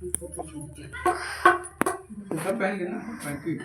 सब पहन ना पहन की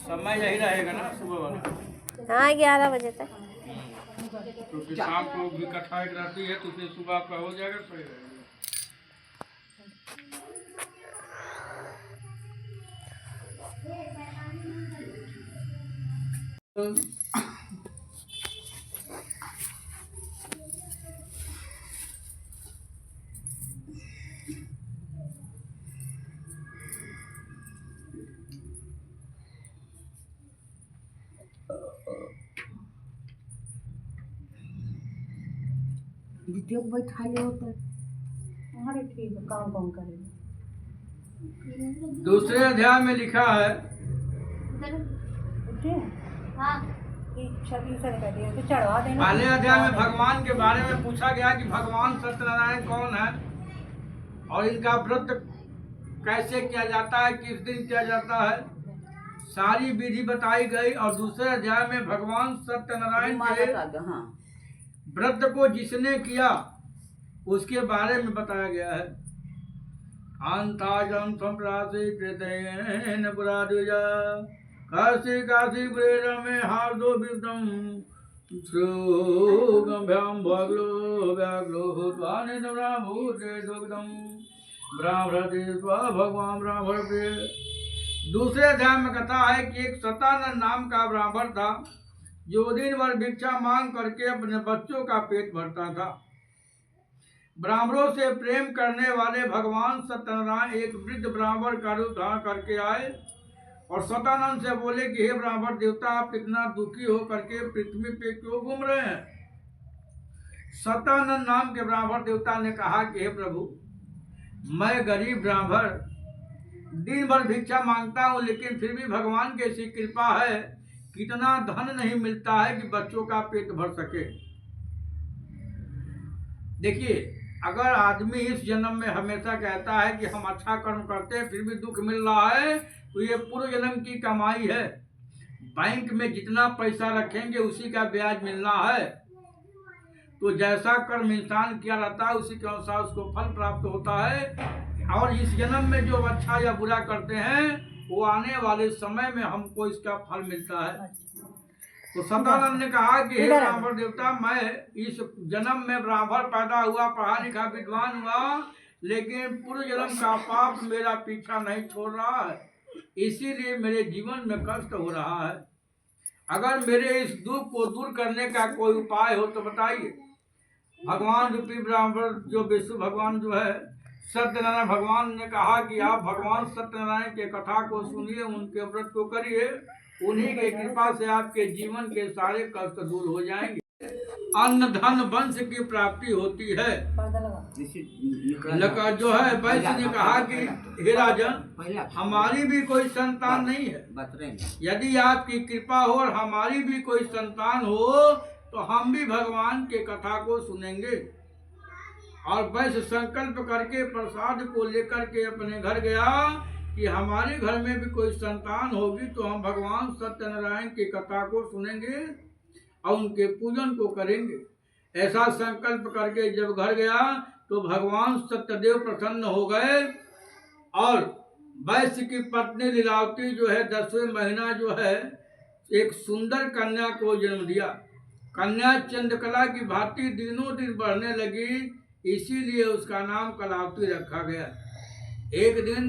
समय यही रहेगा ना सुबह वाला। हाँ 11 बजे तक। क्योंकि शाम को भी कथा एक रहती है तो फिर सुबह का हो जाएगा सही रहेगा। द्वितीय को बैठा ले होता हमारे ठीक है काम कौन करेगा। दूसरे अध्याय में लिखा है चढ़वा देना। पहले अध्याय में भगवान के बारे में पूछा गया कि भगवान सत्यनारायण कौन है और इनका व्रत कैसे किया जाता है, किस दिन किया जाता है, सारी विधि बताई गई। और दूसरे अध्याय में भगवान सत्यनारायण के व्रत को जिसने किया उसके बारे में बताया गया है। अंताजम संप्रासे कृतेन पुरादुजा काशी काशी प्रेर में हार्दो विदम श्रोगभ्याम भगलो व्याग्लो द्वाने भूते दुग्धम ब्राह्मणे स्व भगवान ब्राह्मण प्रिय। दूसरे अध्याय में कथा है कि एक सतानंद नाम का ब्राह्मण था जो दिन भर भिक्षा मांग करके अपने बच्चों का पेट भरता था। ब्राह्मणों से प्रेम करने वाले भगवान सत्यनारायण एक वृद्ध ब्राह्मण का रूप धारण करके आए और सतानंद से बोले कि हे ब्राह्मण देवता, आप इतना दुखी हो करके पृथ्वी पे क्यों घूम रहे हैं। सतानंद नाम के ब्राह्मण देवता ने कहा कि हे प्रभु, मैं गरीब ब्राह्मण दिन भर भिक्षा मांगता हूँ, लेकिन फिर भी भगवान की ऐसी कृपा है कितना धन नहीं मिलता है कि बच्चों का पेट भर सके। देखिए, अगर आदमी इस जन्म में हमेशा कहता है कि हम अच्छा कर्म करते हैं फिर भी दुख मिल रहा है तो ये पूर्व जन्म की कमाई है। बैंक में जितना पैसा रखेंगे उसी का ब्याज मिलना है। तो जैसा कर्म इंसान किया रहता है उसी के अनुसार उसको फल प्राप्त होता है। और इस जन्म में जो अच्छा या बुरा करते हैं वो आने वाले समय में हमको इसका फल मिलता है। तो सतानंद ने कहा कि हे ब्राह्मण देवता, मैं इस जन्म में ब्राह्मण पैदा हुआ, पढ़ा लिखा विद्वान हुआ, लेकिन पूर्व जन्म का पाप मेरा पीछा नहीं छोड़ रहा है, इसीलिए मेरे जीवन में कष्ट हो रहा है। अगर मेरे इस दुख को दूर करने का कोई उपाय हो तो बताइए। भगवान रूपी ब्राह्मण जो विष्णु भगवान जो है सत्यनारायण भगवान ने कहा कि आप भगवान सत्यनारायण के कथा को सुनिए, उनके व्रत को करिए, उन्हीं के कृपा से आपके जीवन के सारे कष्ट दूर हो जाएंगे, अन्न धन वंश की प्राप्ति होती है। जो है वैश्य ने कहा कि हे राजन, हमारी भी कोई संतान नहीं है, यदि आपकी कृपा हो और हमारी भी कोई संतान हो तो हम भी भगवान के कथा को सुनेंगे। और वैश्य संकल्प करके प्रसाद को लेकर के अपने घर गया कि हमारे घर में भी कोई संतान होगी तो हम भगवान सत्यनारायण की कथा को सुनेंगे और उनके पूजन को करेंगे। ऐसा संकल्प करके जब घर गया तो भगवान सत्यदेव प्रसन्न हो गए और वैश्य की पत्नी लीलावती जो है 10वें महीना जो है एक सुंदर कन्या को जन्म दिया। कन्या चंद्रकला की भांति दिनों दिन बढ़ने लगी, इसीलिए उसका नाम कलावती रखा गया। एक दिन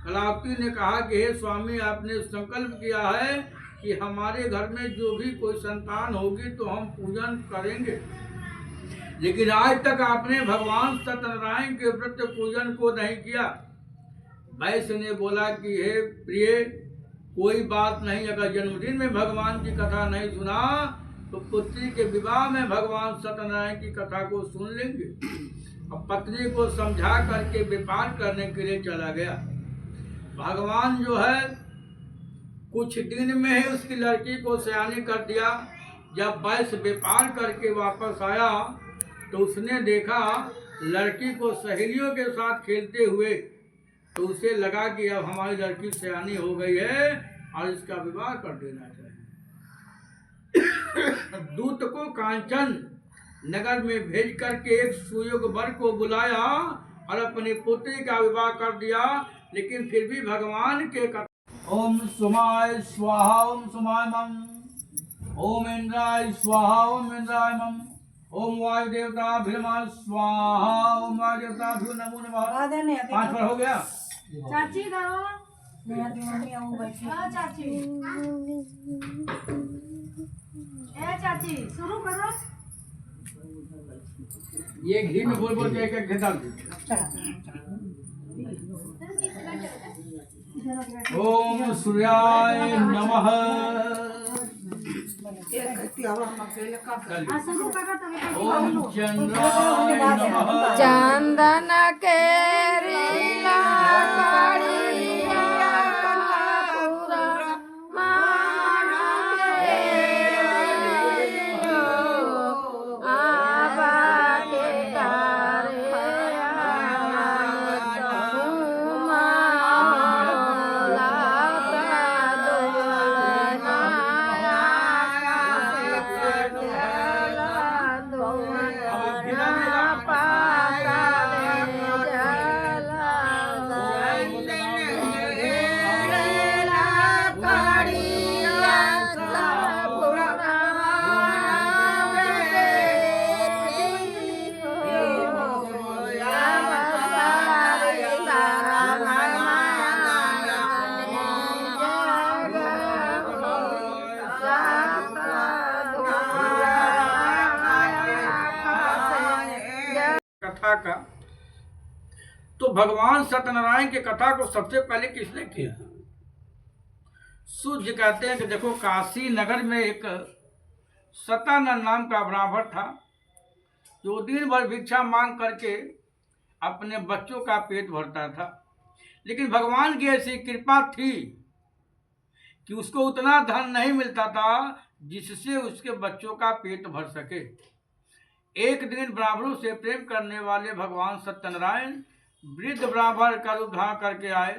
कलावती ने कहा कि हे स्वामी, आपने संकल्प किया है कि हमारे घर में जो भी कोई संतान होगी तो हम पूजन करेंगे, लेकिन आज तक आपने भगवान सत्यनारायण के व्रत पूजन को नहीं किया। वैश्य ने बोला कि हे प्रिय, कोई बात नहीं, अगर जन्मदिन में भगवान की कथा नहीं सुना तो पुत्री के विवाह में भगवान सत्यनारायण की कथा को सुन लेंगे। अब पत्नी को समझा करके व्यापार करने के लिए चला गया। भगवान जो है कुछ दिन में ही उसकी लड़की को सयानी कर दिया। जब वैश्य व्यापार करके वापस आया तो उसने देखा लड़की को सहेलियों के साथ खेलते हुए, तो उसे लगा कि अब हमारी लड़की सयानी हो गई है और इसका विवाह कर देना चाहिए। दूत को कांचन नगर में भेज करके एक सुयोग वर को बुलाया और अपनी पुत्री का विवाह कर दिया। लेकिन फिर भी भगवान के ओम सुमाय स्वाहा ओम सुमाय मम, ओम इंद्राय स्वाहा ओम इंद्राय मम, ओम वायु देवता भीमान स्वाहा, ओम वायु देवता भीम नमो नमः। 5 बार हो गया। चाची चाची चाची शुरू करो। ये घी में बोल बोल के एक घंटा ओम सूर्याय नमः। ओम चंद्राय नमः। चंदन के रीला काढ़िया कपूरा माना के आबा के तारे कथा का। तो भगवान सत्यनारायण की कथा को सबसे पहले किसने किया? सूर्य कहते हैं कि देखो काशी नगर में एक सतानंद नाम का ब्राह्मण था जो दिन भर भिक्षा मांग करके अपने बच्चों का पेट भरता था। लेकिन भगवान की ऐसी कृपा थी कि उसको उतना धन नहीं मिलता था जिससे उसके बच्चों का पेट भर सके। एक दिन ब्राह्मणों से प्रेम करने वाले भगवान सत्यनारायण वृद्ध ब्राह्मण का रूप धारण करके आए